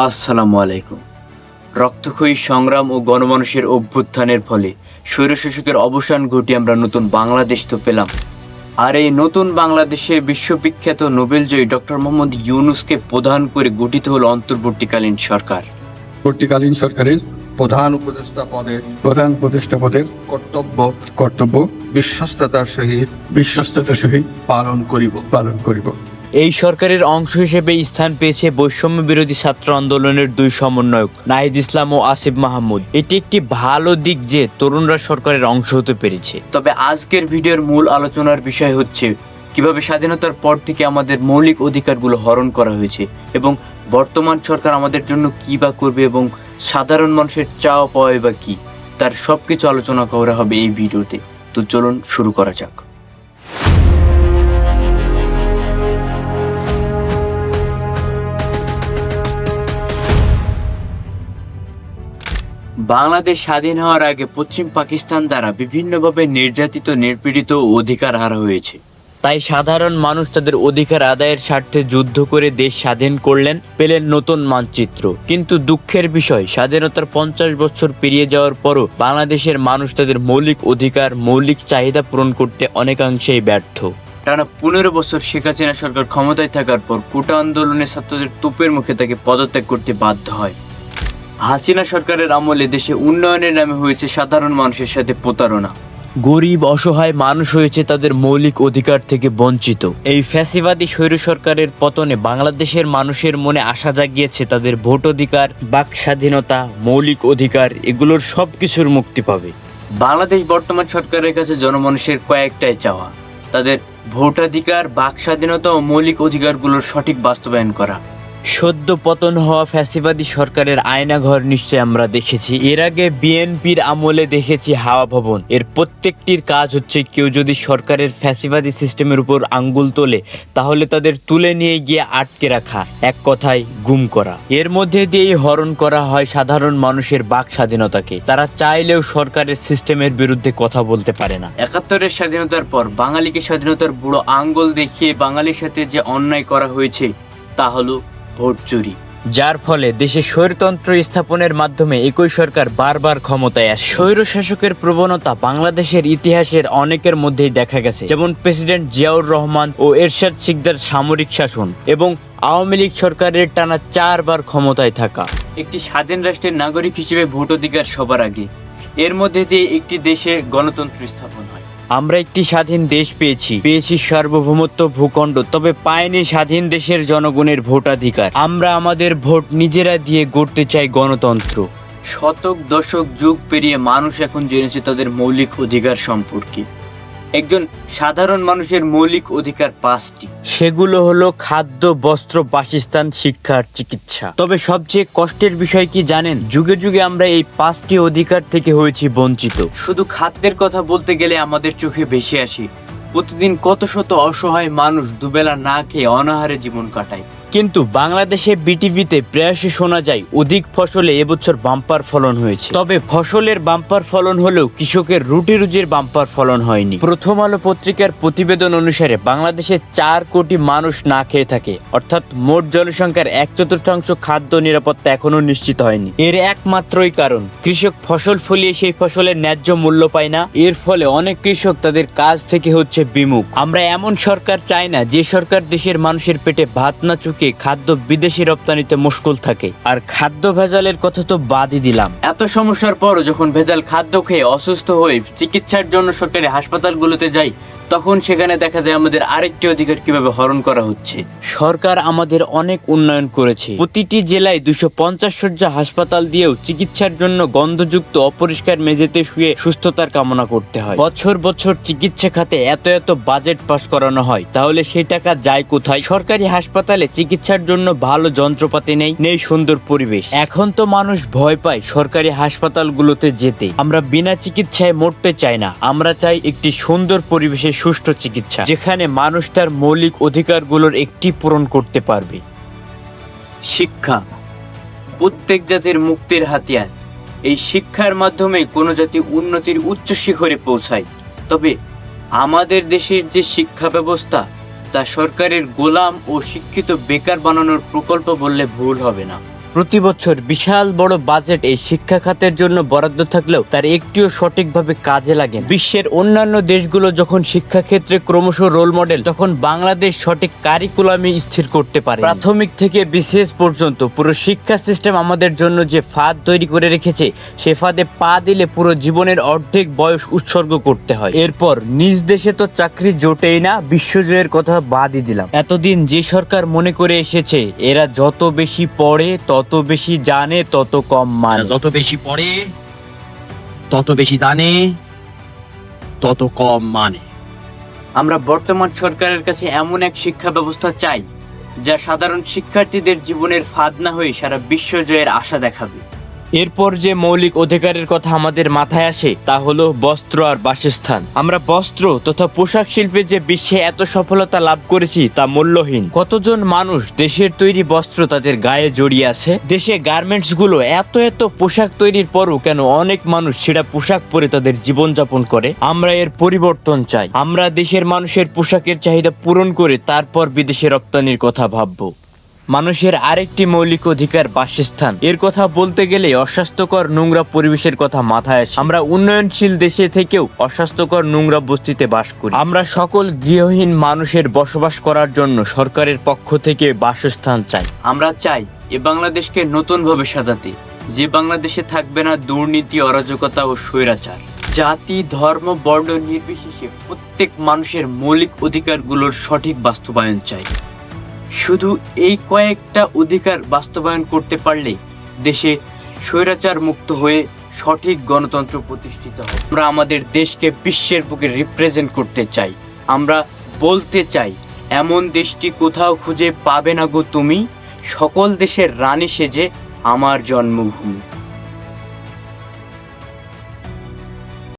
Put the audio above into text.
আসসালামু আলাইকুম। রক্তক্ষয়ী সংগ্রাম ও গণমানুষের অভ্যুত্থানের ফলে স্বৈরশাসকের অবসান ঘটিয়ে আমরা নতুন বাংলাদেশ তো পেলাম। আর এই নতুন বাংলাদেশে বিশ্ববিখ্যাত নোবেলজয়ী ডক্টর মোহাম্মদ ইউনূসকে প্রধান করে গঠিত হলো অন্তর্বর্তীকালীন সরকার। পরবর্তীকালীন সরকারের প্রধান উপদেষ্টা পদের কর্তব্য বিশ্বস্ততার সহিত সহিত পালন করিব। এই সরকারের অংশ হিসেবে স্থান পেয়েছে বৈষম্য বিরোধী ছাত্র আন্দোলনের দুই সমন্বয়ক নাহিদ ইসলাম ও আসিফ মাহমুদ। এটি একটি ভালো দিক যে তরুণরা সরকারের অংশ হতে পেরেছে। তবে আজকের ভিডিওর মূল আলোচনার বিষয় হচ্ছে কিভাবে স্বাধীনতার পর থেকে আমাদের মৌলিক অধিকারগুলো হরণ করা হয়েছে এবং বর্তমান সরকার আমাদের জন্য কি বা করবে এবং সাধারণ মানুষের চাওয়া পাওয়া বা কি, তার সবকিছু আলোচনা করা হবে এই ভিডিওতে। তো চলুন শুরু করা যাক। বাংলাদেশ স্বাধীন হওয়ার আগে পশ্চিম পাকিস্তান দ্বারা বিভিন্নভাবে নির্যাতিত, নিপীড়িত ও অধিকার হারা হয়েছে। তাই সাধারণ মানুষ তাদের অধিকার আদায়ের স্বার্থে যুদ্ধ করে দেশ স্বাধীন করলেন, পেলেন নতুন মানচিত্র। কিন্তু দুঃখের বিষয়, স্বাধীনতার 50 বছর পেরিয়ে যাওয়ার পরও বাংলাদেশের মানুষ তাদের মৌলিক অধিকার, মৌলিক চাহিদা পূরণ করতে অনেকাংশেই ব্যর্থ। টানা 15 বছর শেখ হাসিনা সরকার ক্ষমতায় থাকার পর কোটা আন্দোলনে ছাত্রদের তোপের মুখে তাকে পদত্যাগ করতে বাধ্য হয়। হাসিনা সরকারের আমলে দেশে উন্নয়নের নামে হয়েছে সাধারণ মানুষের সাথে প্রতারণা। গরিব অসহায় মানুষ হয়েছে তাদের মৌলিক অধিকার থেকে বঞ্চিত। এই ফ্যাসিবাদী স্বৈর সরকারের পতনে বাংলাদেশের মানুষের মনে আশা জাগিয়েছে তাদের ভোট অধিকার, বাক স্বাধীনতা, মৌলিক অধিকার এগুলোর সবকিছুর মুক্তি পাবে। বাংলাদেশ বর্তমান সরকারের কাছে জনমানুষের কয়েকটাই চাওয়া: তাদের ভোটাধিকার, বাক স্বাধীনতা ও মৌলিক অধিকারগুলোর সঠিক বাস্তবায়ন করা। সদ্য পতন হওয়া ফ্যাসিবাদী সরকারের আয়নাঘর নিশ্চয় আমরা দেখেছি। এর আগে বিএনপির আমলে দেখেছি হাওয়া ভবন। এর প্রত্যেকটির কাজ হচ্ছে কেউ যদি সরকারের ফ্যাসিবাদী সিস্টেমের উপর আঙ্গুল তোলে তাহলে তাদের তুলে নিয়ে গিয়ে আটকে রাখা, এক কথায় গুম করা। এর মধ্যে দিয়েই হরণ করা হয় সাধারণ মানুষের বাক স্বাধীনতাকে। তারা চাইলেও সরকারের সিস্টেমের বিরুদ্ধে কথা বলতে পারে না। 71-এর স্বাধীনতার পর বাঙালিকে স্বাধীনতার বুড়ো আঙ্গুল দেখিয়ে বাঙালির সাথে যে অন্যায় করা হয়েছে তা হলো ভোট চুরি, যার ফলে দেশে স্বৈরতন্ত্র স্থাপনের মাধ্যমে একই সরকার বারবার ক্ষমতায় আসে। স্বৈর শাসকের প্রবণতা বাংলাদেশের ইতিহাসের অনেকের মধ্যেই দেখা গেছে, যেমন প্রেসিডেন্ট জিয়াউর রহমান ও এরশাদ শিকদার সামরিক শাসন এবং আওয়ামী লীগ সরকারের টানা 4 বার ক্ষমতায় থাকা। একটি স্বাধীন রাষ্ট্রের নাগরিক হিসেবে ভোট অধিকার সবার আগে। এর মধ্যে দিয়ে একটি দেশে গণতন্ত্র স্থাপন হয়। আমরা একটি স্বাধীন দেশ পেয়েছি সার্বভৌমত্ব, ভূখণ্ড, তবে পাইনি স্বাধীন দেশের জনগণের ভোটাধিকার। আমরা আমাদের ভোট নিজেরা দিয়ে গড়তে চাই গণতন্ত্র। শতক, দশক, যুগ পেরিয়ে মানুষ এখন জেনেছে তাদের মৌলিক অধিকার সম্পর্কে। একজন সাধারণ মানুষের মৌলিক অধিকার 5টি। সেগুলো হলো খাদ্য, বস্ত্র, বাসস্থান, শিক্ষা আর চিকিৎসা। তবে সবচেয়ে কষ্টের বিষয় কি জানেন? যুগে যুগে আমরা এই 5টি অধিকার থেকে হয়েছি বঞ্চিত। শুধু খাদ্যের কথা বলতে গেলে আমাদের চোখে ভেসে আসে প্রতিদিন কত শত অসহায় মানুষ দুবেলা না খেয়ে অনাহারে জীবন কাটায়। কিন্তু বাংলাদেশে বিটিভিতে প্রায়শই শোনা যায় অধিক ফসলে এবছর বাম্পার ফলন হয়েছে। তবে ফসলের বাম্পার ফলন হলেও কৃষকের রুটি রুজির বাম্পার ফলন হয়নি। প্রথম আলো পত্রিকার প্রতিবেদন অনুসারে বাংলাদেশে 4 কোটি মানুষ না খেয়ে থাকে, অর্থাৎ মোট জনসংখ্যার 1/4 খাদ্য নিরাপত্তা এখনো নিশ্চিত হয়নি। এর একমাত্রই কারণ কৃষক ফসল ফলিয়ে সেই ফসলের ন্যায্য মূল্য পায় না। এর ফলে অনেক কৃষক তাদের কাজ থেকে হচ্ছে বিমুখ। আমরা এমন সরকার চাই না যে সরকার দেশের মানুষের পেটে ভাত না চুকে খাদ্য বিদেশি রপ্তানিতে মুশকুল থাকে। আর খাদ্য ভেজালের কথা তো বাদই দিলাম। এত সমস্যার পরও যখন ভেজাল খাদ্য খেয়ে অসুস্থ হয়ে চিকিৎসার জন্য সরকারি হাসপাতালগুলোতে যাই, তখন সেখানে দেখা যায় আমাদের আরেকটি অধিকার কিভাবে হরণ করা হচ্ছে। সরকার আমাদের অনেক উন্নয়ন করেছে। প্রতিটি জেলায় 250 শয্যা হাসপাতাল দিয়েও চিকিৎসার জন্য গন্ধযুক্ত অপরিষ্কার মেঝেতে শুয়ে সুস্থতার কামনা করতে হয়। বছর বছর চিকিৎসা খাতে এত বাজেট পাস করানো হয়, তাহলে সেই টাকা যায় কোথায়? সরকারি হাসপাতালে চিকিৎসার জন্য ভালো যন্ত্রপাতি নেই সুন্দর পরিবেশ। এখন তো মানুষ ভয় পায় সরকারি হাসপাতালগুলোতে যেতে। আমরা বিনা চিকিৎসায় মরতে চাই না, আমরা চাই একটি সুন্দর পরিবেশে সুষ্ঠু চিকিৎসা, যেখানে মানুষ তার মৌলিক অধিকারগুলোর একটি পূরণ করতে পারবে। শিক্ষা প্রত্যেক জাতির মুক্তির হাতিয়ার। এই শিক্ষার মাধ্যমে কোনো জাতি উন্নতির উচ্চ শিখরে পৌঁছায়। তবে আমাদের দেশের যে শিক্ষা ব্যবস্থা তা সরকারের গোলাম ও শিক্ষিত বেকার বানানোর প্রকল্প বললে ভুল হবে না। প্রতি বছর বিশাল বড় বাজেট এই শিক্ষা খাতের জন্য বরাদ্দ থাকলেও তার একটিও সঠিকভাবে কাজে লাগে না। বিশ্বের অন্যান্য দেশগুলো যখন শিক্ষাক্ষেত্রে ক্রমশ রোল মডেল, তখন বাংলাদেশ সঠিক কারিকুলামই স্থির করতে পারে। প্রাথমিক থেকে বিসিএস পর্যন্ত পুরো শিক্ষা সিস্টেম আমাদের জন্য যে ফাঁদ তৈরি করে রেখেছে, সে ফাঁদে পা দিলে পুরো জীবনের অর্ধেক বয়স উৎসর্গ করতে হয়। এরপর নিজ দেশে তো চাকরি জোটেই না, বিশ্বজয়ের কথা বাদই দিলাম। এতদিন যে সরকার মনে করে এসেছে এরা যত বেশি পড়ে তত বেশি জানে তত কম মানে। যত বেশি পড়ে তত বেশি জানে তত কম মানে। আমরা বর্তমান সরকারের কাছে এমন এক শিক্ষা ব্যবস্থা চাই যা সাধারণ শিক্ষার্থীদের জীবনের ফাঁদ না হয়ে সারা বিশ্বজয়ের আশা দেখাবে। এরপর যে মৌলিক অধিকারের কথা আমাদের মাথায় আসে তা হলো বস্ত্র আর বাসস্থান। আমরা বস্ত্র তথা পোশাক শিল্পে যে বিশ্বে এত সফলতা লাভ করেছি তা মূল্যহীন। কতজন মানুষ দেশের তৈরি বস্ত্র তাদের গায়ে জড়িয়ে আছে। দেশে গার্মেন্টস গুলো এত এত পোশাক তৈরির পরও কেন অনেক মানুষ সেটা পোশাক পরে তাদের জীবনযাপন করে? আমরা এর পরিবর্তন চাই। আমরা দেশের মানুষের পোশাকের চাহিদা পূরণ করে তারপর বিদেশে রপ্তানির কথা ভাববো। মানুষের আরেকটি মৌলিক অধিকার বাসস্থান। এর কথা বলতে গেলে অস্বাস্থ্যকর নোংরা পরিবেশের কথা মাথায় আসে। আমরা উন্নয়নশীল দেশে থেকেও অস্বাস্থ্যকর নোংরা বস্তিতে বাস করি। আমরা সকল গৃহহীন মানুষের বসবাস করার জন্য সরকারের পক্ষ থেকে বাসস্থান চাই। আমরা চাই এ বাংলাদেশকে নতুনভাবে সাজাতে, যে বাংলাদেশে থাকবে না দুর্নীতি, অরাজকতা ও স্বৈরাচার। জাতি, ধর্ম, বর্ণ নির্বিশেষে প্রত্যেক মানুষের মৌলিক অধিকারগুলোর সঠিক বাস্তবায়ন চাই। শুধু এই কয়েকটা অধিকার বাস্তবায়ন করতে পারলে দেশে স্বৈরাচার মুক্ত হয়ে সঠিক গণতন্ত্র প্রতিষ্ঠিত হবে। আমরা আমাদের দেশকে বিশ্বের বুকে রিপ্রেজেন্ট করতে চাই। আমরা বলতে চাই, এমন দেশটি কোথাও খুঁজে পাবে না গো তুমি, সকল দেশের রানী সেজে আমার জন্মভূমি।